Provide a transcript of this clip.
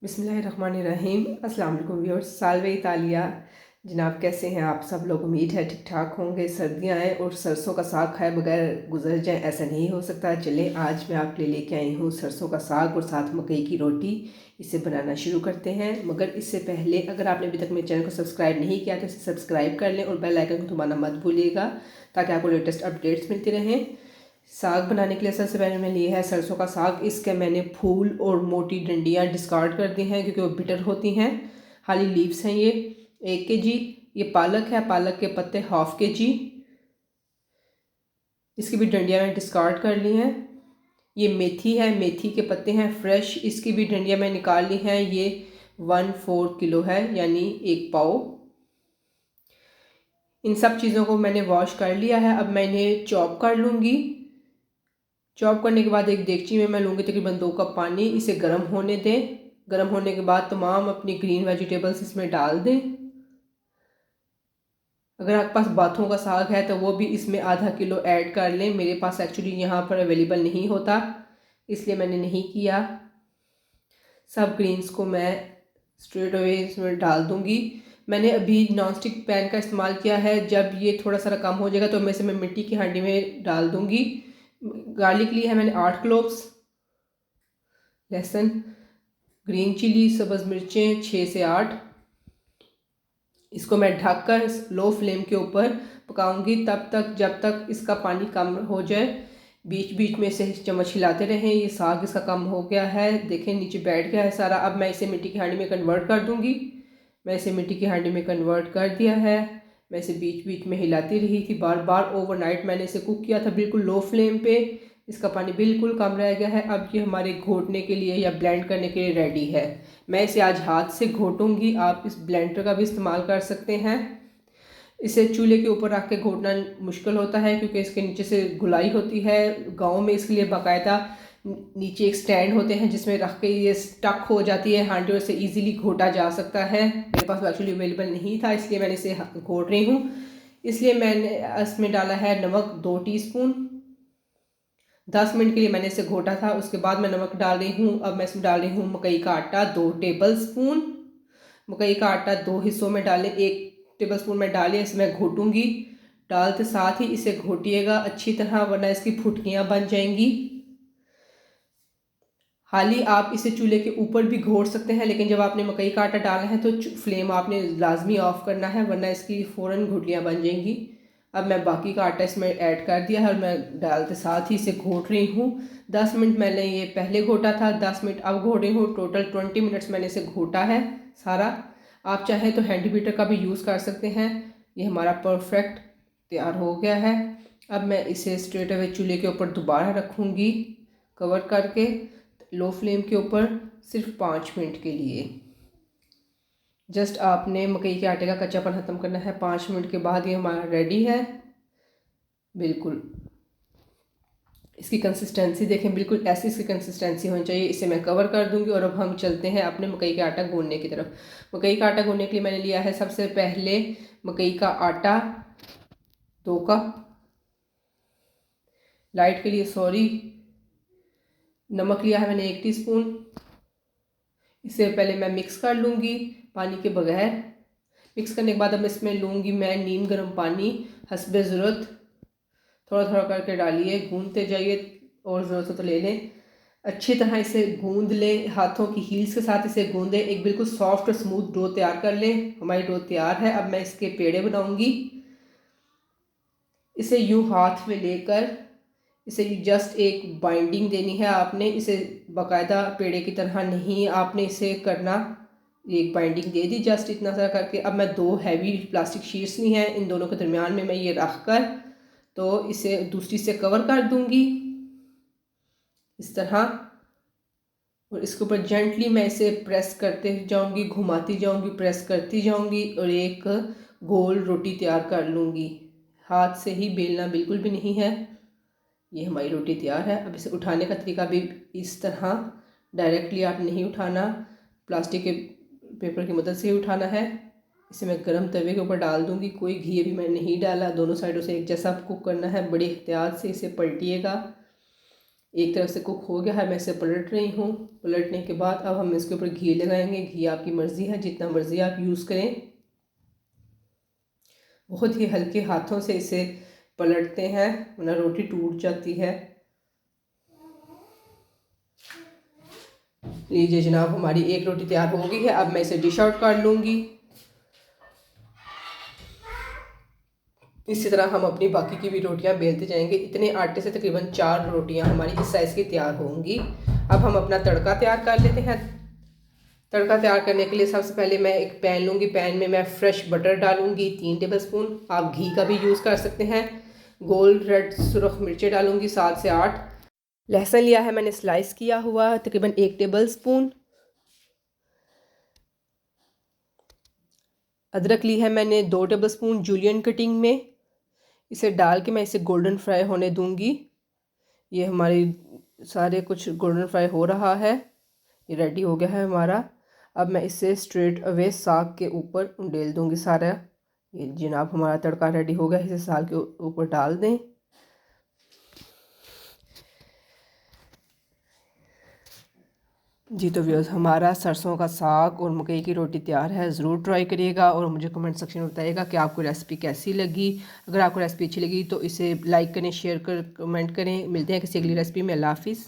बिस्मिल्लाहिर्रहमानिर्रहीम। अस्सलाम वालेकुम व्यूअर्स। सालवे इतालिया जनाब, कैसे हैं आप सब लोग? उम्मीद है ठीक ठाक होंगे। सर्दियां आए और सरसों का साग खाए बगैर गुजर जाए, ऐसा नहीं हो सकता। चलें, आज मैं आपके लिए लेके आई हूँ सरसों का साग और साथ मकई की रोटी। इसे बनाना शुरू करते हैं, मगर इससे पहले अगर आपने अभी तक मेरे चैनल को सब्सक्राइब नहीं किया तो इसे सब्सक्राइब कर लें और बेल आइकन को दबाना मत भूलिएगा, ताकि आपको लेटेस्ट अपडेट्स मिलती रहें। साग बनाने के लिए सबसे पहले मैंने लिया है सरसों का साग। इसके मैंने फूल और मोटी डंडियाँ डिस्कार्ड कर दी हैं क्योंकि वो बिटर होती हैं। खाली लीव्स हैं ये 1 kg। ये पालक है, पालक के पत्ते 1/2 kg। इसकी भी डंडियाँ मैंने डिस्कार्ड कर ली हैं। ये मेथी है, मेथी के पत्ते हैं फ्रेश, इसकी भी डंडियाँ मैं निकाल ली हैं। ये 1/4 किलो है, यानी 1 पाव। इन सब चीज़ों को मैंने वॉश कर लिया है। अब मैं इन्हें चॉप कर लूँगी। चॉप करने के बाद एक देगची में मैं लूँगी तकरीबन 2 कप पानी। इसे गर्म होने दें। गर्म होने के बाद तमाम अपनी ग्रीन वेजिटेबल्स इसमें डाल दें। अगर आपके पास बाथों का साग है तो वो भी इसमें ½ किलो ऐड कर लें। मेरे पास एक्चुअली यहाँ पर अवेलेबल नहीं होता, इसलिए मैंने नहीं किया। सब ग्रीन्स को मैं स्ट्रेट अवे इसमें डाल दूँगी। मैंने अभी नॉन स्टिक पैन का इस्तेमाल किया है। जब ये थोड़ा सा कम हो जाएगा तो मैं इसे मिट्टी की हांडी में डाल दूँगी। गार्लिक ली है मैंने 8 क्लोव्स, लहसुन, ग्रीन चिली, सब्ज़ मिर्चें 6 से 8। इसको मैं ढककर लो फ्लेम के ऊपर पकाऊंगी तब तक जब तक इसका पानी कम हो जाए। बीच बीच में से चम्मच हिलाते रहें। ये साग इसका कम हो गया है, देखें नीचे बैठ गया है सारा। अब मैं इसे मिट्टी की हांडी में कन्वर्ट कर दूंगी। मैं इसे मिट्टी की हांडी में कन्वर्ट कर दिया है। मैं इसे बीच बीच में हिलाती रही थी बार बार। ओवरनाइट मैंने इसे कुक किया था बिल्कुल लो फ्लेम पे। इसका पानी बिल्कुल कम रह गया है। अब ये हमारे घोटने के लिए या ब्लेंड करने के लिए रेडी है। मैं इसे आज हाथ से घोटूंगी, आप इस ब्लेंडर का भी इस्तेमाल कर सकते हैं। इसे चूल्हे के ऊपर रख के घोटना मुश्किल होता है क्योंकि इसके नीचे से घुलाई होती है। गांव में इसके लिए बाकायदा नीचे एक स्टैंड होते हैं जिसमें रख के ये स्टक हो जाती है हांडी, और इसे ईजिली घोटा जा सकता है। मेरे पास एक्चुअली अवेलेबल नहीं था, इसलिए मैंने इसे घोट रही हूँ। इसलिए मैंने इसमें डाला है नमक 2 टीस्पून। 10 मिनट के लिए मैंने इसे घोटा था, उसके बाद मैं नमक डाल रही हूँ। अब मैं इसमें डाल रही हूँ मकई का आटा 2 टेबलस्पून। मकई का आटा 2 हिस्सों में डालें, 1 टेबलस्पून में डालिए। इसे मैं घोटूंगी। डालते साथ ही इसे घोटिएगा अच्छी तरह, वरना इसकी फुटकियाँ बन जाएंगी। हाली आप इसे चूल्हे के ऊपर भी घोट सकते हैं, लेकिन जब आपने मकई का आटा डालना है तो फ्लेम आपने लाजमी ऑफ करना है, वरना इसकी फ़ौरन घुटलियाँ बन जाएंगी। अब मैं बाकी का आटा इसमें ऐड कर दिया है और मैं डालते साथ ही इसे घोट रही हूँ। 10 मिनट मैंने ये पहले घोटा था, 10 मिनट अब घोट रही हूँ। टोटल 20 मिनट्स मैंने इसे घोटा है सारा। आप चाहें तो हैंडी बीटर का भी यूज़ कर सकते हैं। ये हमारा परफेक्ट तैयार हो गया है। अब मैं इसे स्ट्रेट अवे चूल्हे के ऊपर दोबारा रखूँगी कवर करके, लो फ्लेम के ऊपर, सिर्फ 5 मिनट के लिए। जस्ट आपने मकई के आटे का कच्चापन ख़त्म करना है। 5 मिनट के बाद ये हमारा रेडी है। बिल्कुल इसकी कंसिस्टेंसी देखें, बिल्कुल ऐसी इसकी कंसिस्टेंसी होनी चाहिए। इसे मैं कवर कर दूंगी और अब हम चलते हैं अपने मकई का आटा गूंदने की तरफ। मकई का आटा गूंदने के लिए मैंने लिया है सबसे पहले मकई का आटा 2 कप। लाइट के लिए सॉरी। नमक लिया है मैंने 1 टीस्पून। इसे पहले मैं मिक्स कर लूँगी पानी के बगैर। मिक्स करने के बाद अब इसमें लूँगी मैं नीम गर्म पानी हस्बे ज़रूरत। थोड़ा थोड़ा करके डालिए, गूंदते जाइए और ज़रूरत हो तो ले लें। अच्छी तरह इसे गूंद लें, हाथों की हील्स के साथ इसे गूंदें। एक बिल्कुल सॉफ्ट और स्मूथ डो तैयार कर लें। हमारी डो तैयार है। अब मैं इसके पेड़े बनाऊँगी। इसे यूँ हाथ में लेकर इसे जस्ट एक बाइंडिंग देनी है आपने। इसे बाकायदा पेड़े की तरह नहीं आपने इसे करना। एक बाइंडिंग दे दी जस्ट इतना सा करके। अब मैं 2 हैवी प्लास्टिक शीट्स ली हैं, इन दोनों के दरमियान में मैं ये रख कर तो इसे दूसरी से कवर कर दूंगी इस तरह। और इसके ऊपर जेंटली मैं इसे प्रेस करते जाऊंगी, घुमाती जाऊंगी, प्रेस करती जाऊंगी और एक गोल रोटी तैयार कर लूँगी। हाथ से ही बेलना बिल्कुल भी नहीं है। ये हमारी रोटी तैयार है। अब इसे उठाने का तरीका भी इस तरह, डायरेक्टली आप नहीं उठाना, प्लास्टिक के पेपर की मदद से ही उठाना है। इसे मैं गरम तवे के ऊपर डाल दूंगी। कोई घी अभी मैंने नहीं डाला। दोनों साइडों से एक जैसा कुक करना है। बड़ी एहतियात से इसे पलटिएगा। एक तरफ से कुक हो गया है, मैं इसे पलट रही हूँ। पलटने के बाद अब हम इसके ऊपर घी लगाएंगे। घी आपकी मर्ज़ी है, जितना मर्ज़ी आप यूज़ करें। बहुत ही हल्के हाथों से इसे पलटते हैं वरना रोटी टूट जाती है। लीजिए जनाब, हमारी एक रोटी तैयार हो गई है। अब मैं इसे डिश आउट कर लूँगी। इसी तरह हम अपनी बाकी की भी रोटियां बेलते जाएंगे। इतने आटे से तकरीबन 4 रोटियां हमारी इस साइज़ की तैयार होंगी। अब हम अपना तड़का तैयार कर लेते हैं। तड़का तैयार करने के लिए सबसे पहले मैं एक पैन लूँगी। पैन में मैं फ्रेश बटर डालूँगी 3 टेबलस्पून। आप घी का भी यूज़ कर सकते हैं। गोल रेड सुरख मिर्चें डालूँगी 7 से 8। लहसुन लिया है मैंने स्लाइस किया हुआ तकरीबन 1 टेबलस्पून। अदरक ली है मैंने 2 टेबलस्पून जूलियन कटिंग में। इसे डाल के मैं इसे गोल्डन फ्राई होने दूंगी। ये हमारी सारे कुछ गोल्डन फ्राई हो रहा है, ये रेडी हो गया है हमारा। अब मैं इसे स्ट्रेट अवे साग के ऊपर उंडेल दूंगी सारा। ये जनाब हमारा तड़का रेडी हो गया, इसे साग के ऊपर डाल दें। जी तो व्यूअर्स, हमारा सरसों का साग और मकई की रोटी तैयार है। ज़रूर ट्राई करिएगा और मुझे कमेंट सेक्शन में बताइएगा कि आपको रेसिपी कैसी लगी। अगर आपको रेसिपी अच्छी लगी तो इसे लाइक करें, शेयर कर, कमेंट करें। मिलते हैं किसी अगली रेसिपी में। अल्लाह हाफिज़।